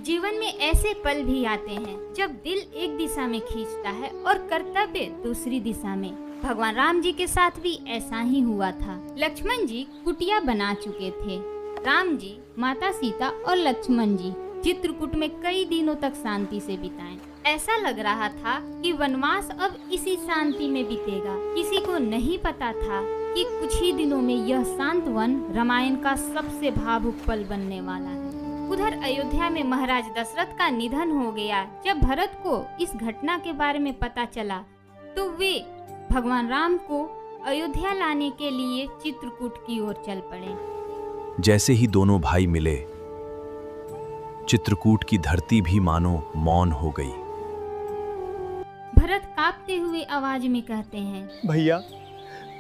जीवन में ऐसे पल भी आते हैं जब दिल एक दिशा में खींचता है और कर्तव्य दूसरी दिशा में। भगवान राम जी के साथ भी ऐसा ही हुआ था। लक्ष्मण जी कुटिया बना चुके थे। राम जी, माता सीता और लक्ष्मण जी चित्रकूट में कई दिनों तक शांति से बिताएं। ऐसा लग रहा था कि वनवास अब इसी शांति में बीतेगा। किसी को नहीं पता था कि कुछ ही दिनों में यह शांत वन रामायण का सबसे भावुक पल बनने वाला है। उधर अयोध्या में महाराज दशरथ का निधन हो गया। जब भरत को इस घटना के बारे में पता चला तो वे भगवान राम को अयोध्या लाने के लिए चित्रकूट की ओर चल पड़े। जैसे ही दोनों भाई मिले, चित्रकूट की धरती भी मानो मौन हो गई। भरत कांपते हुए आवाज में कहते हैं, भैया,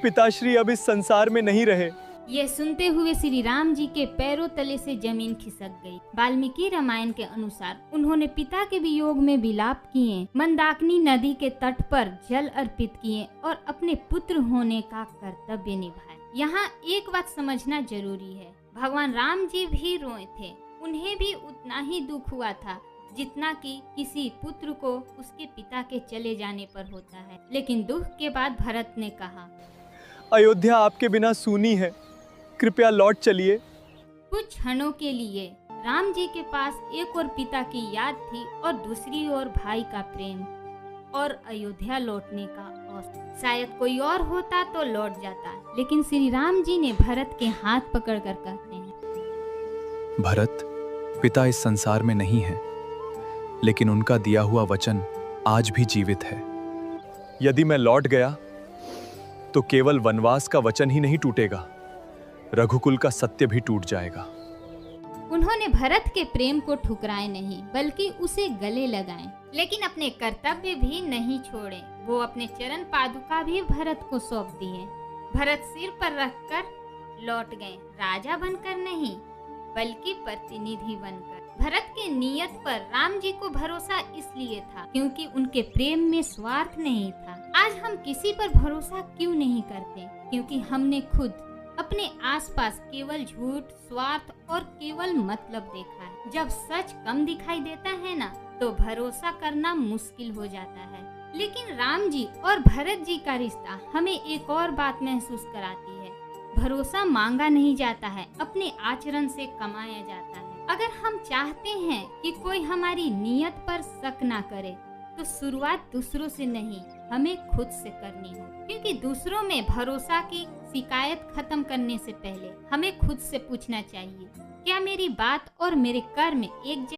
पिताश्री अब इस संसार में नहीं रहे। ये सुनते हुए श्री राम जी के पैरों तले से जमीन खिसक गई। वाल्मीकि रामायण के अनुसार उन्होंने पिता के वियोग में विलाप किए, मंदाकिनी नदी के तट पर जल अर्पित किए और अपने पुत्र होने का कर्तव्य निभाए। यहाँ एक बात समझना जरूरी है, भगवान राम जी भी रोए थे। उन्हें भी उतना ही दुख हुआ था जितना कि किसी पुत्र को उसके पिता के चले जाने पर होता है। लेकिन दुख के बाद भरत ने कहा, अयोध्या आपके बिना सूनी है, कृपया लौट चलिए। कुछ क्षणों के लिए राम जी के पास एक और पिता की याद थी और दूसरी ओर भाई का प्रेम और अयोध्या लौटने का अवसर। शायद कोई और होता तो लौट जाता, लेकिन श्री राम जी ने भरत के हाथ पकड़कर कहते हैं, भरत, पिता इस संसार में नहीं है, लेकिन उनका दिया हुआ वचन आज भी जीवित है। यदि मैं लौट गया तो केवल वनवास का वचन ही नहीं टूटेगा, रघुकुल का सत्य भी टूट जाएगा। उन्होंने भरत के प्रेम को ठुकराए नहीं, बल्कि उसे गले लगाए, लेकिन अपने कर्तव्य भी नहीं छोड़े। वो अपने चरण पादुका भी भरत को सौंप दिए। भरत सिर पर रखकर लौट गए, राजा बनकर नहीं बल्कि प्रतिनिधि बनकर। भरत के नियत पर राम जी को भरोसा इसलिए था क्योंकि उनके प्रेम में स्वार्थ नहीं था। आज हम किसी पर भरोसा क्यों नहीं करते? क्योंकि हमने खुद अपने आसपास केवल झूठ, स्वार्थ और केवल मतलब देखा है। जब सच कम दिखाई देता है ना, तो भरोसा करना मुश्किल हो जाता है। लेकिन राम जी और भरत जी का रिश्ता हमें एक और बात महसूस कराती है, भरोसा मांगा नहीं जाता है, अपने आचरण से कमाया जाता है। अगर हम चाहते हैं कि कोई हमारी नियत पर शक ना करे, तो शुरुआत दूसरों से नहीं, हमें खुद से करनी हो। क्योंकि दूसरों में भरोसा की शिकायत खत्म करने से पहले हमें खुद से पूछना चाहिए, क्या मेरी बात और मेरे कर्म एक